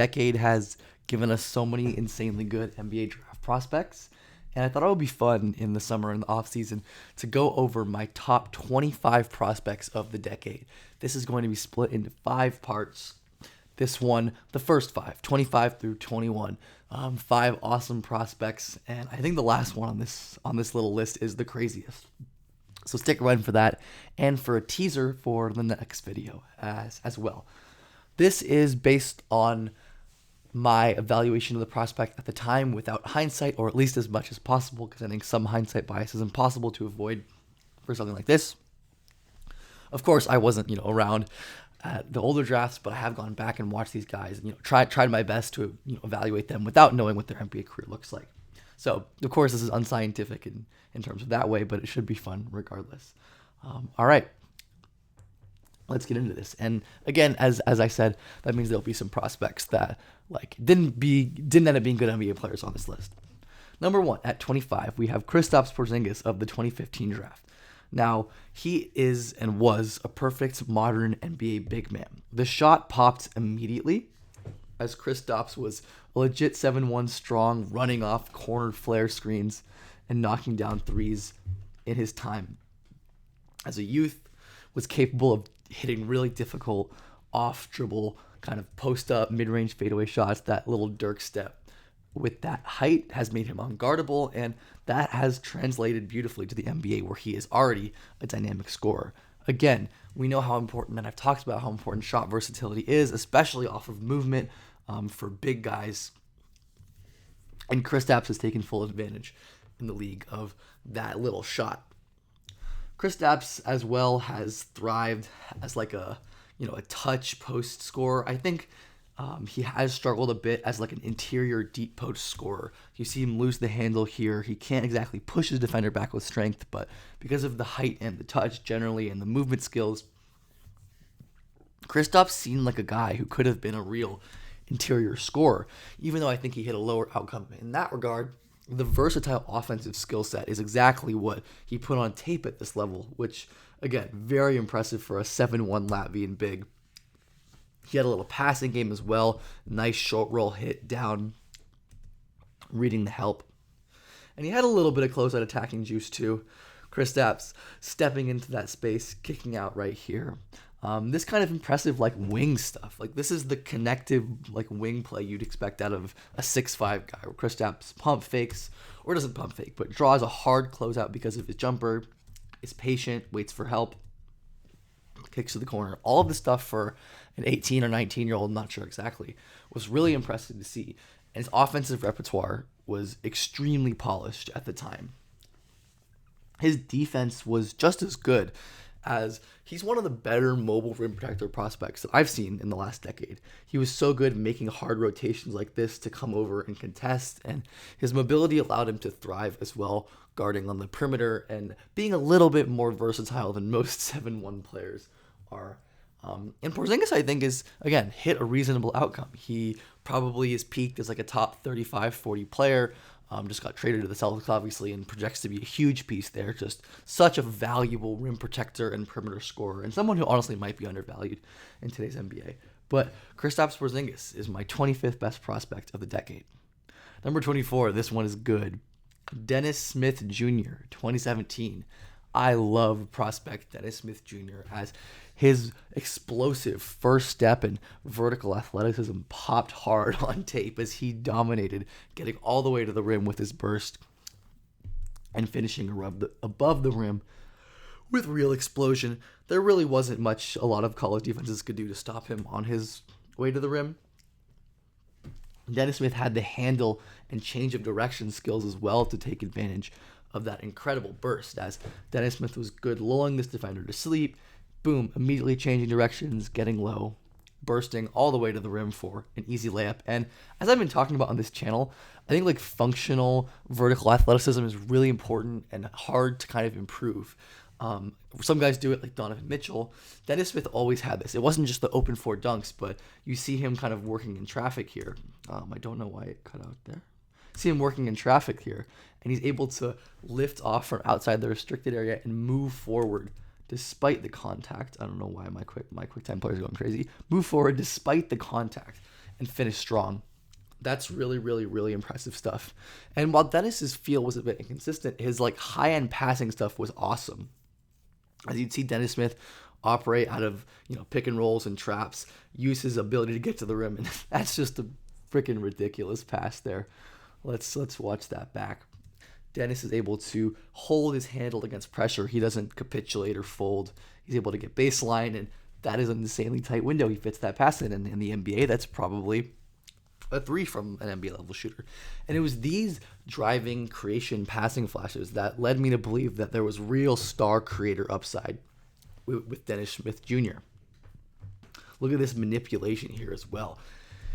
decade has given us so many insanely good NBA draft prospects. And I thought it would be fun in the summer and the offseason to go over my top 25 prospects of the decade. This is going to be split into 5 parts. This one, the first 5, 25 through 21. 5 awesome prospects. And I think the last one on this little list is the craziest. So stick around for that and for a teaser for the next video as well. This is based on my evaluation of the prospect at the time without hindsight, or at least as much as possible, because I think some hindsight bias is impossible to avoid for something like this. Of course, I wasn't, around at the older drafts, but I have gone back and watched these guys and, tried my best to, evaluate them without knowing what their NBA career looks like. So, of course, this is unscientific in terms of that way, but it should be fun regardless. All right. Let's get into this. And again, as I said, that means there'll be some prospects that didn't end up being good NBA players on this list. Number 1, at 25, we have Kristaps Porzingis of the 2015 draft. Now, he is and was a perfect modern NBA big man. The shot popped immediately, as Kristaps was a legit 7'1" strong, running off corner flare screens and knocking down threes in his time. As a youth, was capable of hitting really difficult off-dribble kind of post-up, mid-range fadeaway shots. That little Dirk step with that height has made him unguardable, and that has translated beautifully to the NBA, where he is already a dynamic scorer. Again, we know how important, and I've talked about how important shot versatility is, especially off of movement for big guys. And Kristaps has taken full advantage in the league of that little shot. Kristaps as well has thrived as a touch post scorer. I think he has struggled a bit as an interior deep post scorer. You see him lose the handle here. He can't exactly push his defender back with strength, but because of the height and the touch generally and the movement skills, Kristaps seemed like a guy who could have been a real interior scorer, even though I think he hit a lower outcome in that regard. The versatile offensive skill set is exactly what he put on tape at this level, which, again, very impressive for a 7'1" Latvian big. He had a little passing game as well. Nice short roll hit down, reading the help. And he had a little bit of closeout attacking juice too. Kristaps stepping into that space, kicking out right here. This kind of impressive wing stuff. This is the connective wing play you'd expect out of a 6'5" guy, where Kristaps pump fakes, or doesn't pump fake, but draws a hard closeout because of his jumper, is patient, waits for help, kicks to the corner. All of the stuff for an 18 or 19-year-old, not sure exactly, was really impressive to see. And his offensive repertoire was extremely polished at the time. His defense was just as good, as he's one of the better mobile rim protector prospects that I've seen in the last decade. He was so good making hard rotations like this to come over and contest, and his mobility allowed him to thrive as well, guarding on the perimeter and being a little bit more versatile than most 7'1" players are. And Porzingis, I think, is, again, hit a reasonable outcome. He probably is peaked as a top 35, 40 player. Just got traded to the Celtics, obviously, and projects to be a huge piece there. Just such a valuable rim protector and perimeter scorer, and someone who honestly might be undervalued in today's NBA. But Kristaps Porzingis is my 25th best prospect of the decade. Number 24, this one is good. Dennis Smith Jr., 2017. I love prospect Dennis Smith Jr. as his explosive first step and vertical athleticism popped hard on tape as he dominated, getting all the way to the rim with his burst and finishing above the rim with real explosion. There really wasn't much a lot of college defenses could do to stop him on his way to the rim. Dennis Smith had the handle and change of direction skills as well to take advantage of that incredible burst, as Dennis Smith was good lulling this defender to sleep. Boom, immediately changing directions, getting low, bursting all the way to the rim for an easy layup. And as I've been talking about on this channel, I think functional vertical athleticism is really important and hard to kind of improve. Some guys do it like Donovan Mitchell. Dennis Smith always had this. It wasn't just the open floor dunks, but you see him kind of working in traffic here. I don't know why it cut out there. See him working in traffic here, and he's able to lift off from outside the restricted area and move forward despite the contact. I don't know why my QuickTime player is going crazy. Move forward despite the contact and finish strong. That's really, really, really impressive stuff. And while Dennis's feel was a bit inconsistent, his like high-end passing stuff was awesome. As you'd see Dennis Smith operate out of pick and rolls and traps, use his ability to get to the rim, and that's just a freaking ridiculous pass there. Let's watch that back. Dennis is able to hold his handle against pressure. He doesn't capitulate or fold. He's able to get baseline, and that is an insanely tight window. He fits that pass in the NBA. That's probably a 3 from an NBA level shooter. And it was these driving, creation, passing flashes that led me to believe that there was real star creator upside with Dennis Smith Jr. Look at this manipulation here as well.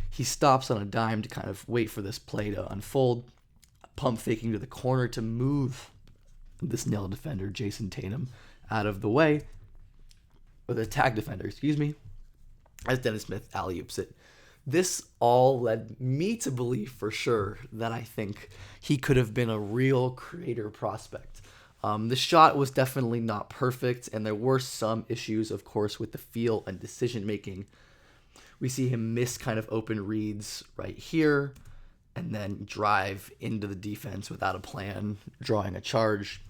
He stops on a dime to kind of wait for this play to unfold, pump faking to the corner to move this nail defender, Jason Tatum, out of the way, or the tag defender, as Dennis Smith alley-oops it. This all led me to believe for sure that I think he could have been a real creator prospect. The shot was definitely not perfect, and there were some issues, of course, with the feel and decision-making. We see him miss kind of open reads right here, and then drive into the defense without a plan, drawing a charge.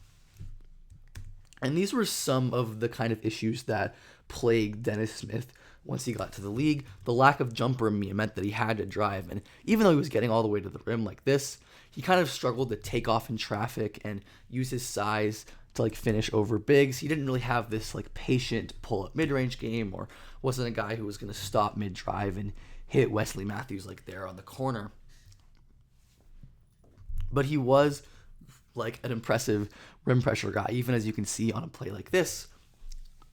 And these were some of the kind of issues that plagued Dennis Smith once he got to the league. The lack of jumper in me meant that he had to drive, and even though he was getting all the way to the rim like this, he kind of struggled to take off in traffic and use his size to like finish over bigs. He didn't really have this like patient pull-up mid-range game, or wasn't a guy who was going to stop mid-drive and hit Wesley Matthews like there on the corner. But he was like an impressive rim pressure guy, even as you can see on a play like this,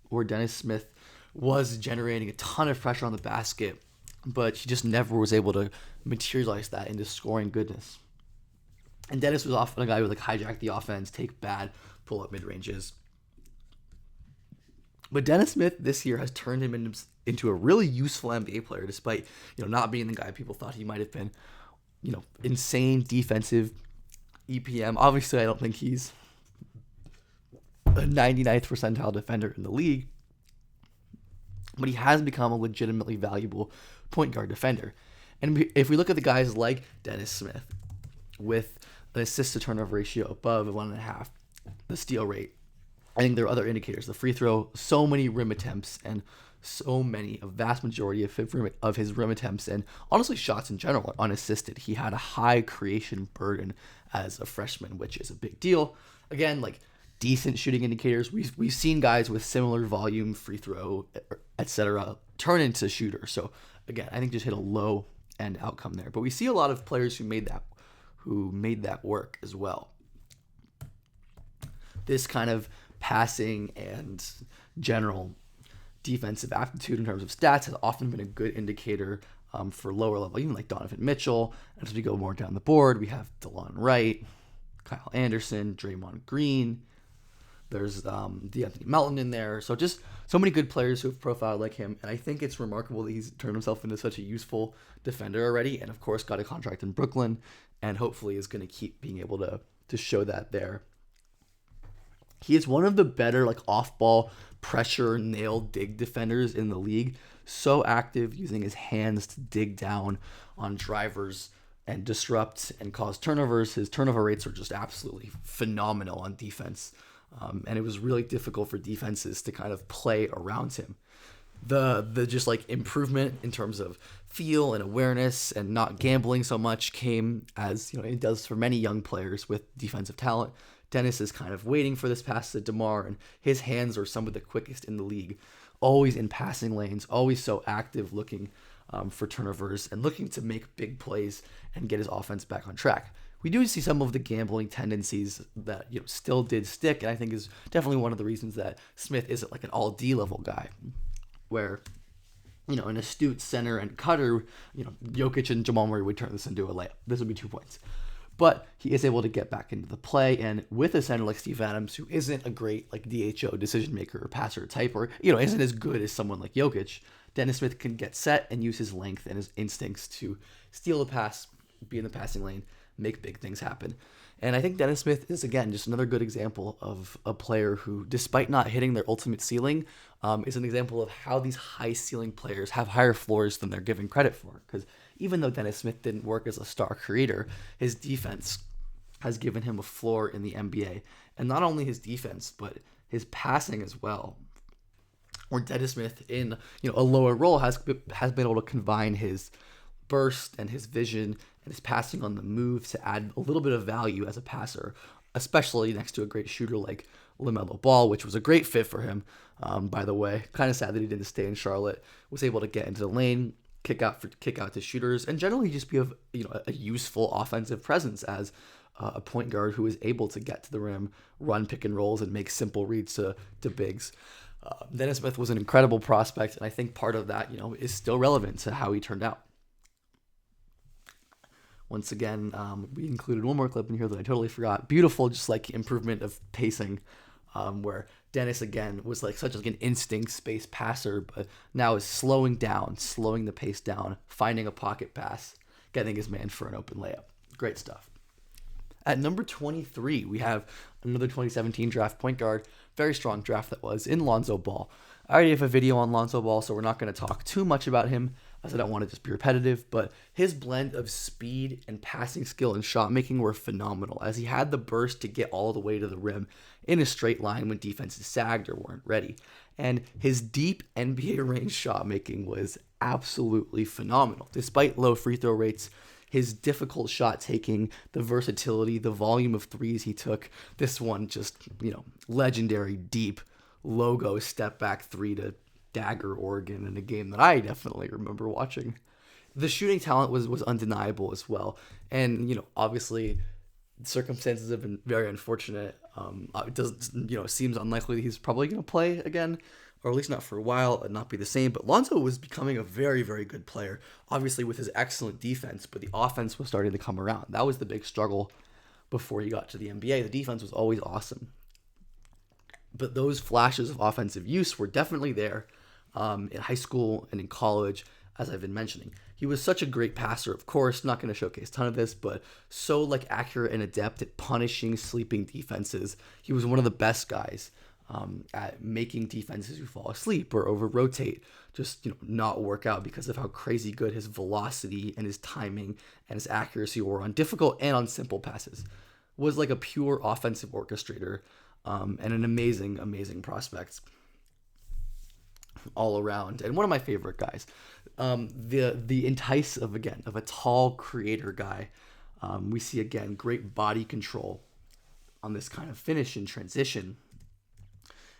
where Dennis Smith was generating a ton of pressure on the basket, but he just never was able to materialize that into scoring goodness. And Dennis was often a guy who would like hijack the offense, take bad pull-up mid-ranges. But Dennis Smith this year has turned him into a really useful NBA player, despite not being the guy people thought he might have been. Insane defensive EPM. Obviously, I don't think he's a 99th percentile defender in the league, but he has become a legitimately valuable point guard defender. And if we look at the guys like Dennis Smith, with an assist to turnover ratio above 1.5, the steal rate, I think there are other indicators. The free throw, so many rim attempts, and a vast majority of his rim attempts, and honestly shots in general, are unassisted. He had a high creation burden as a freshman, which is a big deal. Again, like decent shooting indicators. We've seen guys with similar volume, free throw, etc., turn into shooters. So again, I think just hit a low end outcome there. But we see a lot of players who made that work as well. This kind of passing and general defensive aptitude in terms of stats has often been a good indicator for lower level, even like Donovan Mitchell. And as we go more down the board, we have DeLon Wright, Kyle Anderson, Draymond Green. There's DeAnthony Melton in there. So just so many good players who have profiled like him. And I think it's remarkable that he's turned himself into such a useful defender already. And of course, got a contract in Brooklyn, and hopefully is going to keep being able to show that there. He is one of the better like off-ball pressure nail dig defenders in the league. So active, using his hands to dig down on drivers and disrupt and cause turnovers. His turnover rates are just absolutely phenomenal on defense. And it was really difficult for defenses to kind of play around him. The just like improvement in terms of feel and awareness and not gambling so much came as it does for many young players with defensive talent. Dennis is kind of waiting for this pass to DeMar, and his hands are some of the quickest in the league, always in passing lanes, always so active, looking for turnovers and looking to make big plays and get his offense back on track. We do see some of the gambling tendencies that still did stick, and I think is definitely one of the reasons that Smith isn't like an all D level guy, where an astute center and cutter, Jokic and Jamal Murray would turn this into a layup. This would be 2 points. But he is able to get back into the play, and with a center like Steve Adams, who isn't a great like DHO decision maker or passer type, or isn't as good as someone like Jokic, Dennis Smith can get set and use his length and his instincts to steal a pass, be in the passing lane, make big things happen. And I think Dennis Smith is, again, just another good example of a player who, despite not hitting their ultimate ceiling, is an example of how these high ceiling players have higher floors than they're given credit for. Because even though Dennis Smith didn't work as a star creator, his defense has given him a floor in the NBA. And not only his defense, but his passing as well. Where Dennis Smith in a lower role has been able to combine his burst and his vision and his passing on the move to add a little bit of value as a passer, especially next to a great shooter like LaMelo Ball, which was a great fit for him, by the way. Kind of sad that he didn't stay in Charlotte. Was able to get into the lane, kick out to shooters, and generally just be a useful offensive presence as a point guard who is able to get to the rim, run pick and rolls, and make simple reads to bigs. Dennis Smith was an incredible prospect, and I think part of that, is still relevant to how he turned out. Once again, we included one more clip in here that I totally forgot. Beautiful, just like improvement of pacing, where Dennis again was like such like an instinct space passer, but now is slowing the pace down, finding a pocket pass, getting his man for an open layup. Great stuff. At number 23, we have another 2017 draft point guard. Very strong draft that was, in Lonzo Ball. I already have a video on Lonzo Ball, so we're not going to talk too much about him, as I don't want to just be repetitive, but his blend of speed and passing skill and shot making were phenomenal, as he had the burst to get all the way to the rim in a straight line when defenses sagged or weren't ready. And his deep NBA range shot making was absolutely phenomenal. Despite low free throw rates, his difficult shot taking, the versatility, the volume of threes he took, this one just, legendary deep logo step back three to dagger Oregon in a game that I definitely remember watching. The shooting talent was undeniable as well. And, obviously circumstances have been very unfortunate. It doesn't, seems unlikely that he's probably going to play again, or at least not for a while, and not be the same. But Lonzo was becoming a very, very good player, obviously with his excellent defense, but the offense was starting to come around. That was the big struggle before he got to the NBA. The defense was always awesome. But those flashes of offensive use were definitely there in high school and in college, as I've been mentioning. He was such a great passer, of course, not going to showcase a ton of this, but so accurate and adept at punishing sleeping defenses. He was one of the best guys at making defenses who fall asleep or over rotate just not work out because of how crazy good his velocity and his timing and his accuracy were on difficult and on simple passes. Was like a pure offensive orchestrator and an amazing prospect all around, and one of my favorite guys. The entice of a tall creator guy. We see again great body control on this kind of finish and transition.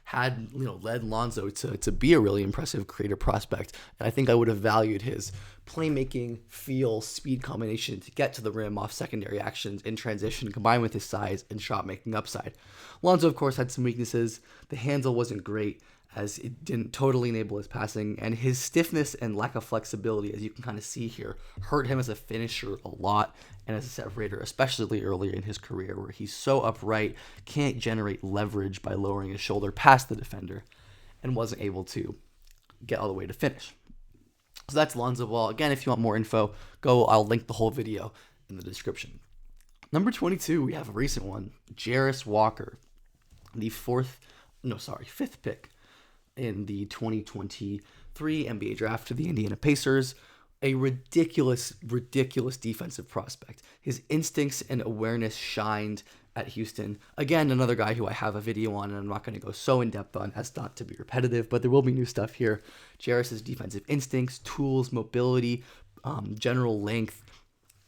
Had led Lonzo to be a really impressive creator prospect, and I think I would have valued his playmaking, feel, speed combination to get to the rim off secondary actions in transition, combined with his size and shot making upside. Lonzo, of course, had some weaknesses. The handle wasn't great, as it didn't totally enable his passing, and his stiffness and lack of flexibility, as you can kind of see here, hurt him as a finisher a lot and as a separator, especially earlier in his career, where he's so upright, can't generate leverage by lowering his shoulder past the defender, and wasn't able to get all the way to finish. So that's Lonzo Ball. Again, if you want more info, I'll link the whole video in the description. Number 22, we have a recent one, Jarace Walker, the fifth pick in the 2023 NBA draft to the Indiana Pacers. A ridiculous defensive prospect. His instincts and awareness shined at Houston. Again, another guy who I have a video on, and I'm not going to go so in-depth on as not to be repetitive, but there will be new stuff here. Jarace's defensive instincts, tools, mobility, general length,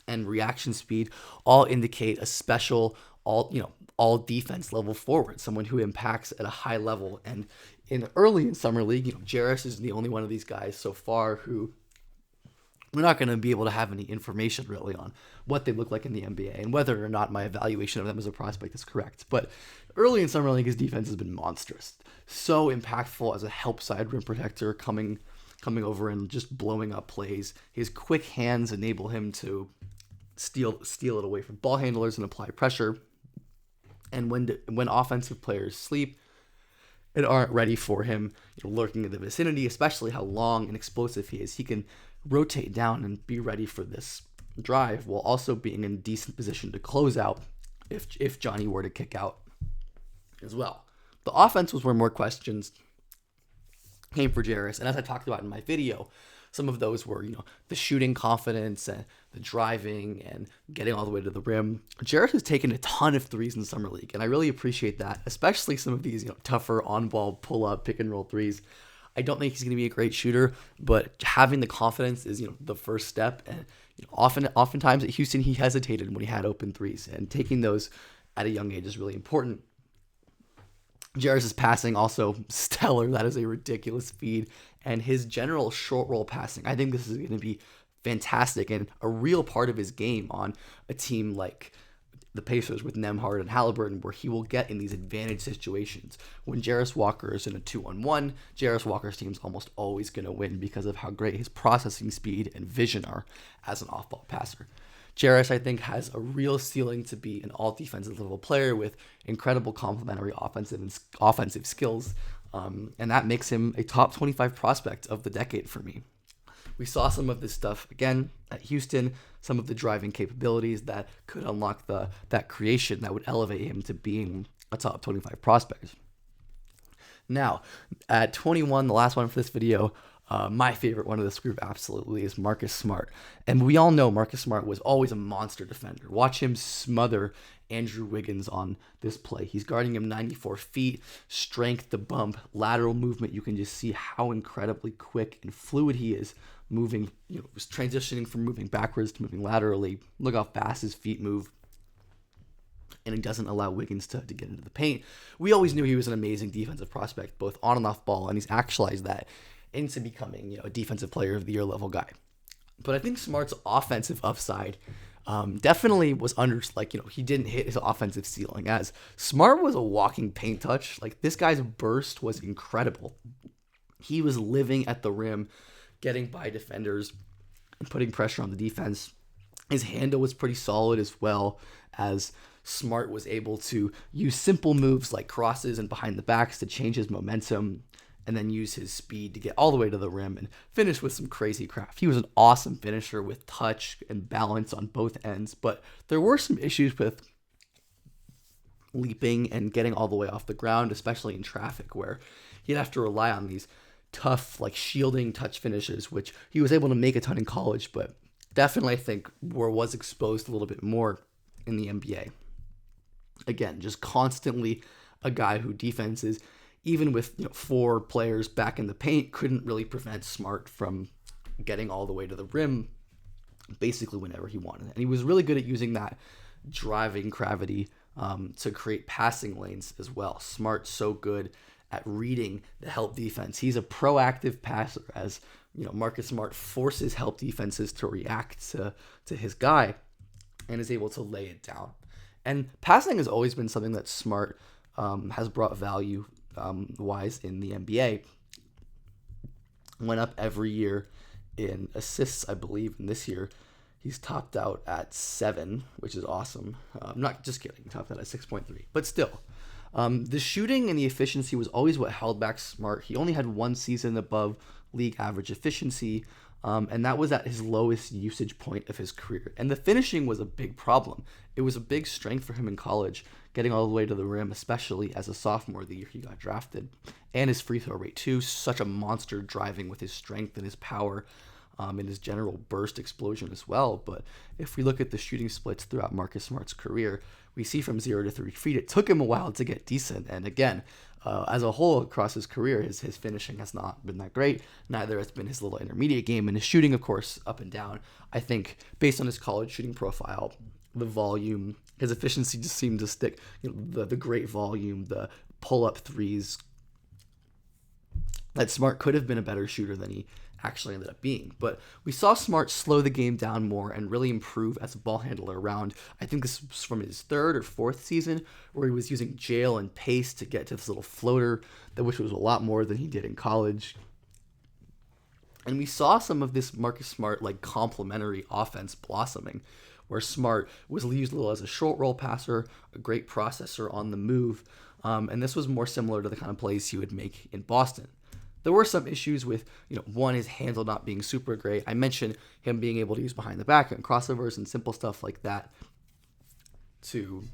and reaction speed all indicate a special, all defense level forward, someone who impacts at a high level. And early in Summer League, Jarace is the only one of these guys so far who we're not going to be able to have any information really on what they look like in the NBA and whether or not my evaluation of them as a prospect is correct. But early in Summer League, his defense has been monstrous. So impactful as a help side rim protector, coming over and just blowing up plays. His quick hands enable him to steal it away from ball handlers and apply pressure. And when offensive players sleep and aren't ready for him, lurking in the vicinity, especially how long and explosive he is, he can rotate down and be ready for this drive while also being in a decent position to close out if Johnny were to kick out as well. The offense was where more questions came for Jarace, and as I talked about in my video, Some of those were, the shooting confidence and the driving and getting all the way to the rim. Jarace has taken a ton of threes in Summer League, and I really appreciate that, especially some of these, tougher on-ball pull-up, pick-and-roll threes. I don't think he's going to be a great shooter, but having the confidence is, the first step. And oftentimes at Houston, he hesitated when he had open threes, and taking those at a young age is really important. Jarace's passing also stellar. That is a ridiculous speed. And his general short roll passing, I think this is going to be fantastic and a real part of his game on a team like the Pacers with Nembhard and Halliburton, where he will get in these advantage situations. When Jarace Walker is in a 2-on-1, Jarace Walker's team's almost always going to win because of how great his processing speed and vision are as an off-ball passer. Jarace, I think, has a real ceiling to be an all-defensive level player with incredible complementary offensive skills, and that makes him a top 25 prospect of the decade for me. We saw some of this stuff, again, at Houston, some of the driving capabilities that could unlock that creation that would elevate him to being a top 25 prospect. Now, at 21, the last one for this video, my favorite one of this group absolutely is Marcus Smart. And we all know Marcus Smart was always a monster defender. Watch him smother Andrew Wiggins on this play. He's guarding him 94 feet, strength to bump, lateral movement. You can just see how incredibly quick and fluid he is moving, transitioning from moving backwards to moving laterally. Look how fast his feet move. And he doesn't allow Wiggins to get into the paint. We always knew he was an amazing defensive prospect, both on and off ball, and he's actualized that into becoming, a defensive player of the year level guy. But I think Smart's offensive upside definitely was he didn't hit his offensive ceiling, as Smart was a walking paint touch. This guy's burst was incredible. He was living at the rim, getting by defenders and putting pressure on the defense. His handle was pretty solid as well, as Smart was able to use simple moves like crosses and behind the backs to change his momentum, and then use his speed to get all the way to the rim and finish with some crazy craft. He was an awesome finisher with touch and balance on both ends, but there were some issues with leaping and getting all the way off the ground, especially in traffic, where he'd have to rely on these tough, shielding touch finishes, which he was able to make a ton in college, but definitely I think was exposed a little bit more in the NBA. Again, just constantly a guy who defenses, even with 4 players back in the paint, couldn't really prevent Smart from getting all the way to the rim basically whenever he wanted. And he was really good at using that driving gravity to create passing lanes as well. Smart's so good at reading the help defense. He's a proactive passer, as Marcus Smart forces help defenses to react to his guy and is able to lay it down. And passing has always been something that Smart has brought value wise in the NBA. Went up every year in assists, I believe, and this year he's topped out at 7, which is awesome. I'm not just kidding, topped out at 6.3, but still. The shooting and the efficiency was always what held back Smart. He only had 1 season above league average efficiency, and that was at his lowest usage point of his career. And the finishing was a big problem. It was a big strength for him in college, getting all the way to the rim, especially as a sophomore the year he got drafted. And his free throw rate too, such a monster driving with his strength and his power, and his general burst explosion as well. But if we look at the shooting splits throughout Marcus Smart's career, we see from 0 to 3 feet, it took him a while to get decent. And again, as a whole across his career, his finishing has not been that great. Neither has been his little intermediate game, and his shooting, of course, up and down. I think based on his college shooting profile, the volume, his efficiency just seemed to stick. The great volume, the pull-up threes. That Smart could have been a better shooter than he actually ended up being. But we saw Smart slow the game down more and really improve as a ball handler around, I think this was from his 3rd or 4th season, where he was using jail and pace to get to this little floater, which was a lot more than he did in college. And we saw some of this Marcus Smart complementary offense blossoming, where Smart was used a little as a short roll passer, a great processor on the move, and this was more similar to the kind of plays he would make in Boston. There were some issues with, one, his handle not being super great. I mentioned him being able to use behind the back and crossovers and simple stuff like that to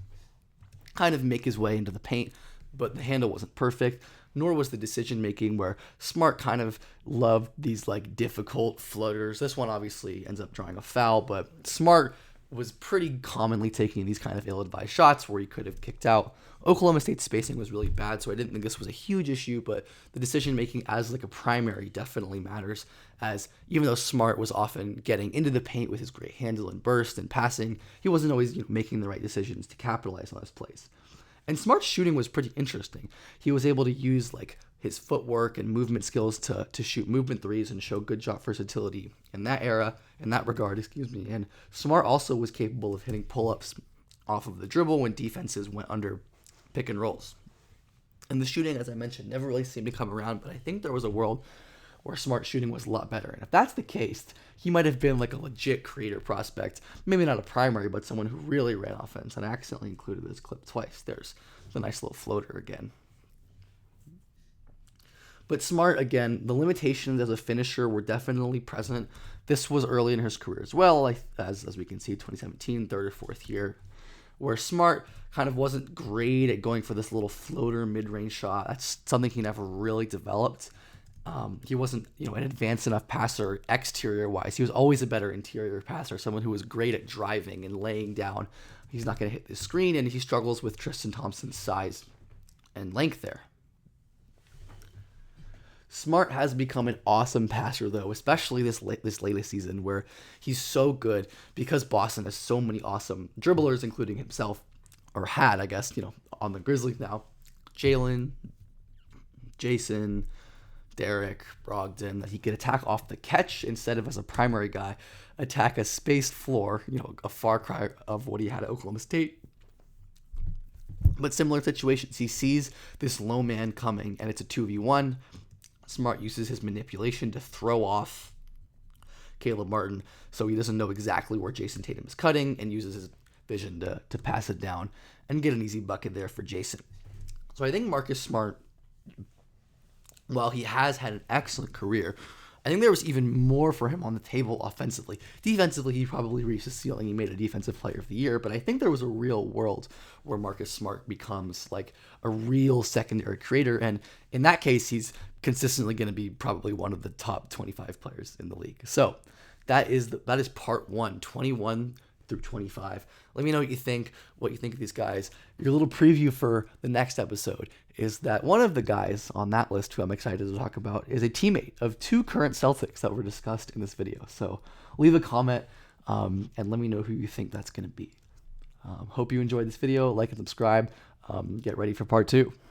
kind of make his way into the paint, but the handle wasn't perfect. nor was the decision making, where Smart kind of loved these like difficult floaters. This one obviously ends up drawing a foul, but Smart was pretty commonly taking these kind of ill-advised shots where he could have kicked out. Oklahoma State's spacing was really bad, so I didn't think this was a huge issue, but the decision making as like a primary definitely matters, as even though Smart was often getting into the paint with his great handle and burst and passing, he wasn't always making the right decisions to capitalize on his plays. And Smart's shooting was pretty interesting. He was able to use like his footwork and movement skills to shoot movement threes and show good shot versatility in that regard. And Smart also was capable of hitting pull-ups off of the dribble when defenses went under pick and rolls. And the shooting, as I mentioned, never really seemed to come around, but I think there was a world where Smart shooting was a lot better. And if that's the case, he might have been like a legit creator prospect. Maybe not a primary, but someone who really ran offense. And I accidentally included this clip twice. There's the nice little floater again. But Smart, again, the limitations as a finisher were definitely present. This was early in his career as well, as we can see, 2017, third or fourth year, where Smart kind of wasn't great at going for this little floater mid-range shot. That's something he never really developed. He wasn't, an advanced enough passer exterior-wise. He was always a better interior passer, someone who was great at driving and laying down. He's not going to hit the screen, and he struggles with Tristan Thompson's size and length there. Smart has become an awesome passer, though, especially this latest season, where he's so good because Boston has so many awesome dribblers, including himself, or had, I guess, on the Grizzlies now. Jalen, Jason, Derek, Brogdon, that he could attack off the catch instead of as a primary guy, attack a spaced floor, a far cry of what he had at Oklahoma State. But similar situations. He sees this low man coming, and it's a 2v1. Smart uses his manipulation to throw off Caleb Martin so he doesn't know exactly where Jason Tatum is cutting, and uses his vision to pass it down and get an easy bucket there for Jason. So I think Marcus Smart, while he has had an excellent career, I think there was even more for him on the table offensively. Defensively, he probably reached his ceiling. He made a Defensive Player of the Year, but I think there was a real world where Marcus Smart becomes like a real secondary creator, and in that case, he's consistently going to be probably one of the top 25 players in the league. So that is part 1, 21 through 25. Let me know what you think of these guys. Your little preview for the next episode is that one of the guys on that list who I'm excited to talk about is a teammate of 2 current Celtics that were discussed in this video. So leave a comment and let me know who you think that's going to be. Hope you enjoyed this video. Like and subscribe. Get ready for part 2.